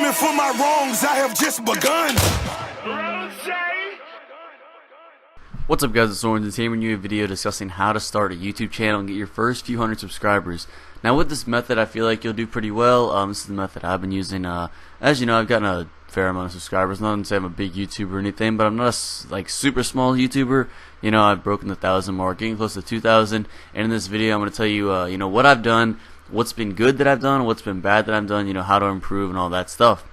Atonement for my wrongs, I have just begun. What's up, guys? It's Orange, and today I'm bringing you a video discussing how to start a YouTube channel and get your first few hundred subscribers. Now, with this method, I feel like you'll do pretty well. This is the method I've been using. As you know, I've gotten a fair amount of subscribers. Not to say I'm a big YouTuber or anything, but I'm not a super small YouTuber. You know, I've broken the 1,000 mark, getting close to 2,000. And in this video, I'm going to tell you, you know, what I've done, what's been good that I've done, what's been bad that I've done, you know, how to improve and all that stuff.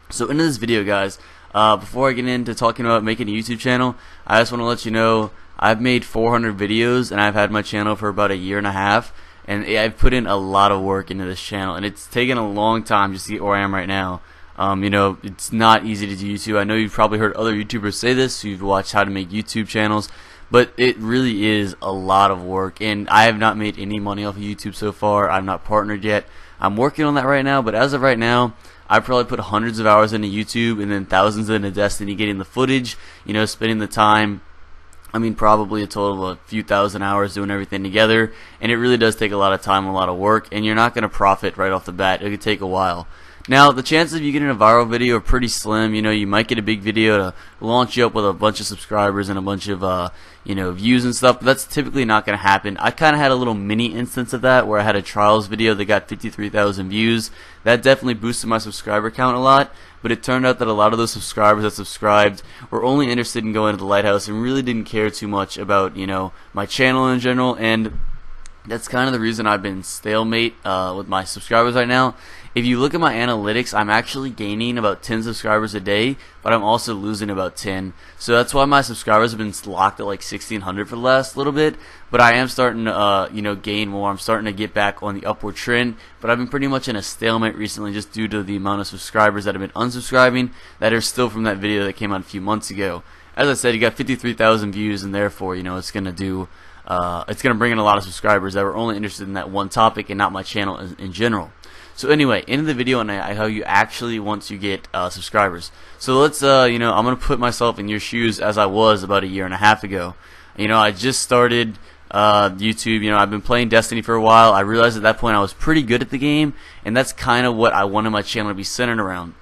So, into this video, guys. Before I get into talking about making a YouTube channel, I just want to let you know I've made 400 videos and I've had my channel for about a year and a half, and I've put in a lot of work into this channel, and it's taken a long time just to get where I am right now. You know, it's not easy to do YouTube. I know you've probably heard other YouTubers say this, who've watched how to make YouTube channels, but it really is a lot of work, and I have not made any money off of YouTube so far. I'm not partnered yet. I'm working on that right now, but as of right now, I probably put hundreds of hours into YouTube and then thousands into Destiny, getting the footage, you know, spending the time. I mean, probably a total of a few thousand hours doing everything together, and it really does take a lot of time, a lot of work, and you're not going to profit right off the bat. It could take a while. Now, the chances of you getting a viral video are pretty slim. You know, you might get a big video to launch you up with a bunch of subscribers and a bunch of, you know, views and stuff, but that's typically not going to happen. I kind of had a little mini instance of that where I had a trials video that got 53,000 views. That definitely boosted my subscriber count a lot, but it turned out that a lot of those subscribers that subscribed were only interested in going to the Lighthouse and really didn't care too much about, you know, my channel in general, and that's kind of the reason I've been stalemate with my subscribers right now. If you look at my analytics, I'm actually gaining about 10 subscribers a day, but I'm also losing about 10. So that's why my subscribers have been locked at like 1,600 for the last little bit. But I am starting to, you know, gain more. I'm starting to get back on the upward trend. But I've been pretty much in a stalemate recently, just due to the amount of subscribers that have been unsubscribing that are still from that video that came out a few months ago. As I said, you got 53,000 views, and therefore, you know, it's gonna do. It's gonna bring in a lot of subscribers that were only interested in that one topic and not my channel in general. So anyway, into the video on how you actually want to get subscribers. So let's, you know, I'm going to put myself in your shoes as I was about a year and a half ago. You know, I just started YouTube. You know, I've been playing Destiny for a while. I realized at that point I was pretty good at the game, and that's kind of what I wanted my channel to be centered around.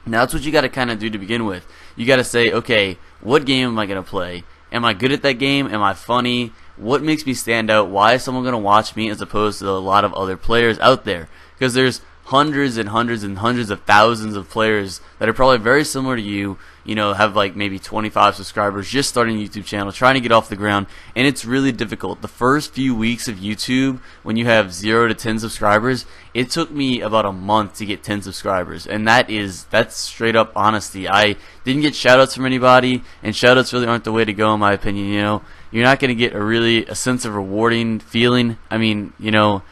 Now, that's what you got to kind of do to begin with. You got to say, okay, what game am I going to play? Am I good at that game? Am I funny? What makes me stand out? Why is someone going to watch me as opposed to a lot of other players out there? Because there's hundreds and hundreds and hundreds of thousands of players that are probably very similar to you, you know, have like maybe 25 subscribers, just starting a YouTube channel, trying to get off the ground, and it's really difficult. The first few weeks of YouTube, when you have 0 to 10 subscribers, it took me about a month to get 10 subscribers, and that's straight up honesty. I didn't get shoutouts from anybody, and shoutouts really aren't the way to go, in my opinion. You know, you're not going to get a sense of rewarding feeling. I mean, you know,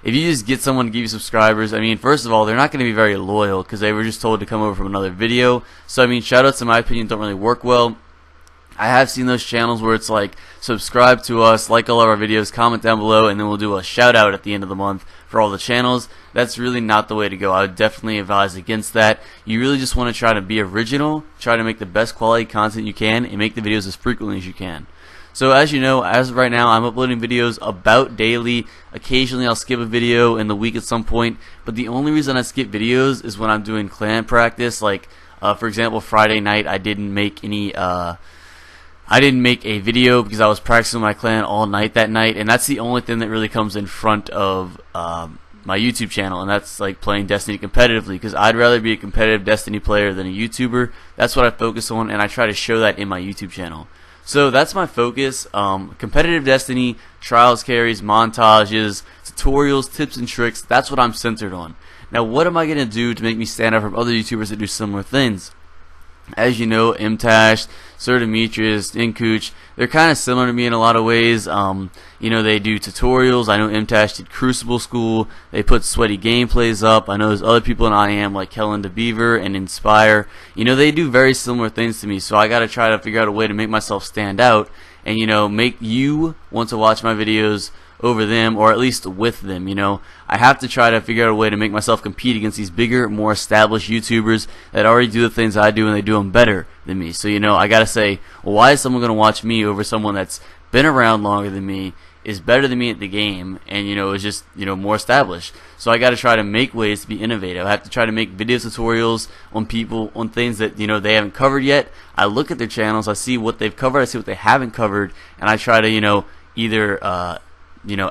if you just get someone to give you subscribers, I mean, first of all, they're not going to be very loyal because they were just told to come over from another video. So, I mean, shoutouts, in my opinion, don't really work well. I have seen those channels where it's like, subscribe to us, like all of our videos, comment down below, and then we'll do a shoutout at the end of the month for all the channels. That's really not the way to go. I would definitely advise against that. You really just want to try to be original, try to make the best quality content you can, and make the videos as frequently as you can. So as you know, as of right now, I'm uploading videos about daily. Occasionally I'll skip a video in the week at some point, but the only reason I skip videos is when I'm doing clan practice. Like, for example, Friday night I didn't make a video because I was practicing my clan all night that night, and that's the only thing that really comes in front of my YouTube channel, and that's like playing Destiny competitively, because I'd rather be a competitive Destiny player than a YouTuber. That's what I focus on, and I try to show that in my YouTube channel. So that's my focus, competitive Destiny, trials carries, montages, tutorials, tips and tricks. That's what I'm centered on. Now, what am I going to do to make me stand out from other YouTubers that do similar things? As you know, Imtash, Sir Demetrius, Inkuch, they're kind of similar to me in a lot of ways. You know, they do tutorials. I know Imtash did Crucible School. They put sweaty gameplays up. I know there's other people in IM like Kellen DeBeaver and Inspire. You know, they do very similar things to me, so I got to try to figure out a way to make myself stand out and, you know, make you want to watch my videos over them, or at least with them. You know, I have to try to figure out a way to make myself compete against these bigger, more established YouTubers that already do the things I do, and they do them better than me. So, you know, I gotta say, well, why is someone gonna watch me over someone that's been around longer than me is better than me at the game, and is just more established. So I got to try to make ways to be innovative. I have to try to make video tutorials on things that they haven't covered yet. I look at their channels, I see what they've covered, I see what they haven't covered, and I try to either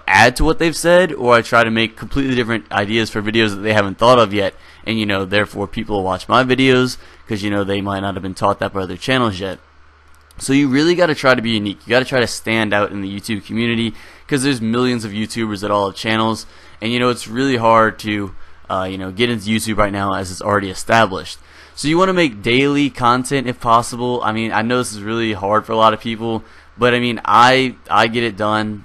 add to what they've said, or I try to make completely different ideas for videos that they haven't thought of yet, and therefore people will watch my videos because they might not have been taught that by other channels yet. So you really got to try to be unique. You got to try to stand out in the YouTube community, because there's millions of YouTubers that all have channels, and it's really hard to get into YouTube right now as it's already established. So you want to make daily content if possible. I mean, I know this is really hard for a lot of people, but I mean, I get it done.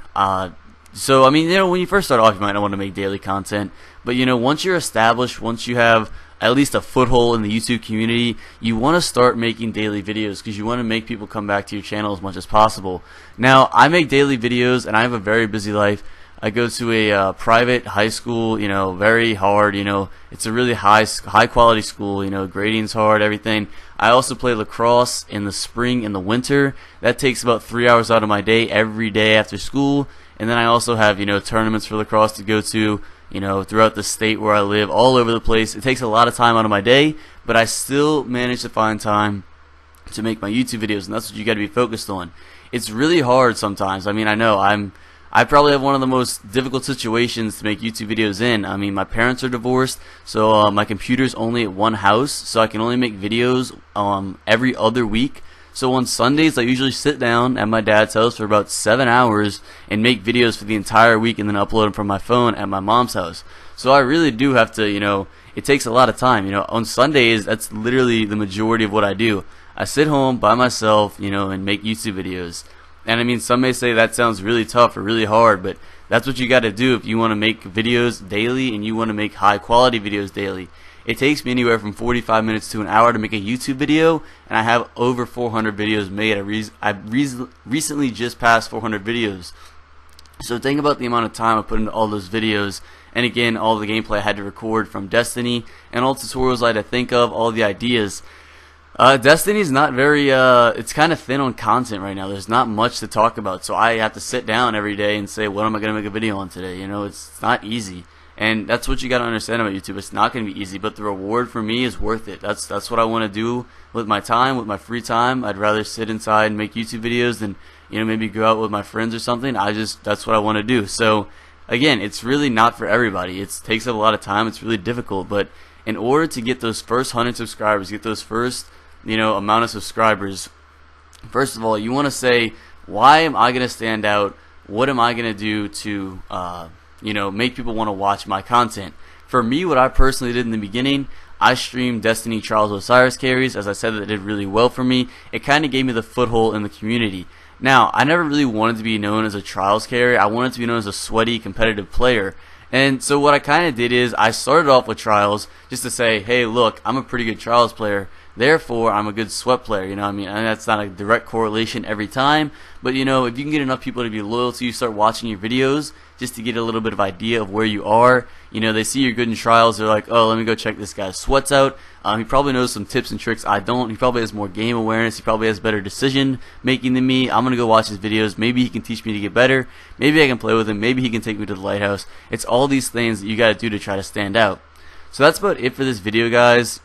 So I mean, when you first start off, you might not want to make daily content, but once you're established, once you have at least a foothold in the YouTube community, you want to start making daily videos, because you want to make people come back to your channel as much as possible. Now, I make daily videos, and I have a very busy life. I go to a private high school, very hard, it's a really high quality school, grading's hard, everything. I also play lacrosse in the spring and the winter. That takes about 3 hours out of my day every day after school. And then I also have, tournaments for lacrosse to go to, throughout the state where I live, all over the place. It takes a lot of time out of my day, but I still manage to find time to make my YouTube videos, and that's what you got to be focused on. It's really hard sometimes. I mean, I know I probably have one of the most difficult situations to make YouTube videos in. I mean, my parents are divorced, so my computer's only at one house, so I can only make videos every other week. So on Sundays, I usually sit down at my dad's house for about 7 hours and make videos for the entire week, and then upload them from my phone at my mom's house. So I really do have to, it takes a lot of time. On Sundays, that's literally the majority of what I do. I sit home by myself, and make YouTube videos. And I mean, some may say that sounds really tough or really hard, but that's what you got to do if you want to make videos daily and you want to make high quality videos daily. It takes me anywhere from 45 minutes to an hour to make a YouTube video, and I have over 400 videos made. I recently just passed 400 videos. So think about the amount of time I put into all those videos, and again, all the gameplay I had to record from Destiny, and all the tutorials I had to think of, all the ideas. Destiny's not very, it's kind of thin on content right now. There's not much to talk about, so I have to sit down every day and say, what am I going to make a video on today? It's not easy. And that's what you got to understand about YouTube. It's not going to be easy, but the reward for me is worth it. That's what I want to do with my time, with my free time. I'd rather sit inside and make YouTube videos than, maybe go out with my friends or something. That's what I want to do. So, again, it's really not for everybody. It takes up a lot of time. It's really difficult. But in order to get those first 100 subscribers, get those first, amount of subscribers, first of all, you want to say, why am I going to stand out? What am I going to do to, make people want to watch my content? For me, what I personally did in the beginning, I streamed Destiny Trials of Osiris carries. As I said, that did really well for me. It kind of gave me the foothold in the community. Now, I never really wanted to be known as a Trials carry. I wanted to be known as a sweaty, competitive player. And so what I kind of did is I started off with Trials just to say, hey, look, I'm a pretty good Trials player. Therefore, I'm a good sweat player, what I mean? And that's not a direct correlation every time, but if you can get enough people to be loyal to you, start watching your videos just to get a little bit of idea of where you are. They see you're good in Trials, they're like, oh, let me go check this guy's sweats out. He probably knows some tips and tricks I don't. He probably has more game awareness. He probably has better decision making than me. I'm going to go watch his videos. Maybe he can teach me to get better. Maybe I can play with him. Maybe he can take me to the lighthouse. It's all these things that you got to do to try to stand out. So that's about it for this video, guys.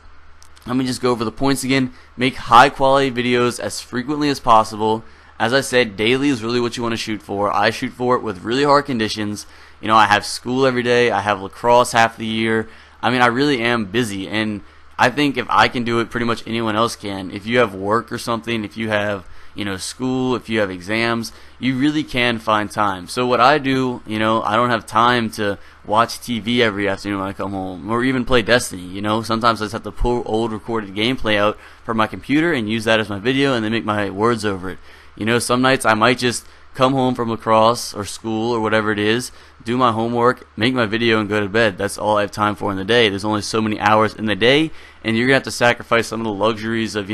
Let me just go over the points again. Make high quality videos as frequently as possible. As I said, daily is really what you want to shoot for. I shoot for it with really hard conditions. I have school every day. I have lacrosse half the year. I mean, I really am busy, and I think if I can do it, pretty much anyone else can. If you have work or something, if you have school, if you have exams, you really can find time. So what I do, I don't have time to watch TV every afternoon when I come home, or even play Destiny. Sometimes I just have to pull old recorded gameplay out from my computer and use that as my video, and then make my words over it. Some nights I might just come home from lacrosse or school or whatever it is, do my homework, make my video, and go to bed. That's all I have time for in the day. There's only so many hours in the day, and you're gonna have to sacrifice some of the luxuries of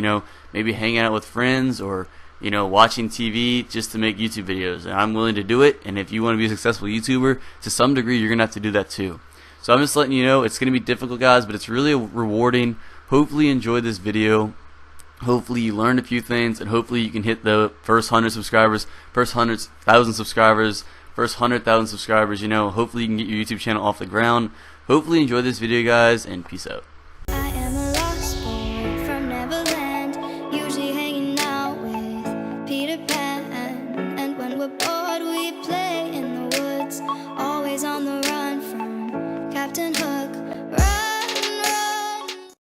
maybe hanging out with friends or watching TV just to make YouTube videos. And I'm willing to do it, and if you want to be a successful YouTuber, to some degree you're gonna have to do that too. So I'm just letting you know it's gonna be difficult, guys, but it's really rewarding. Hopefully you enjoyed this video. Hopefully you learned a few things, and hopefully you can hit the first 100 subscribers, first 100,000 subscribers first 100,000 subscribers. Hopefully you can get your YouTube channel off the ground. Hopefully you enjoyed this video, guys, and peace out.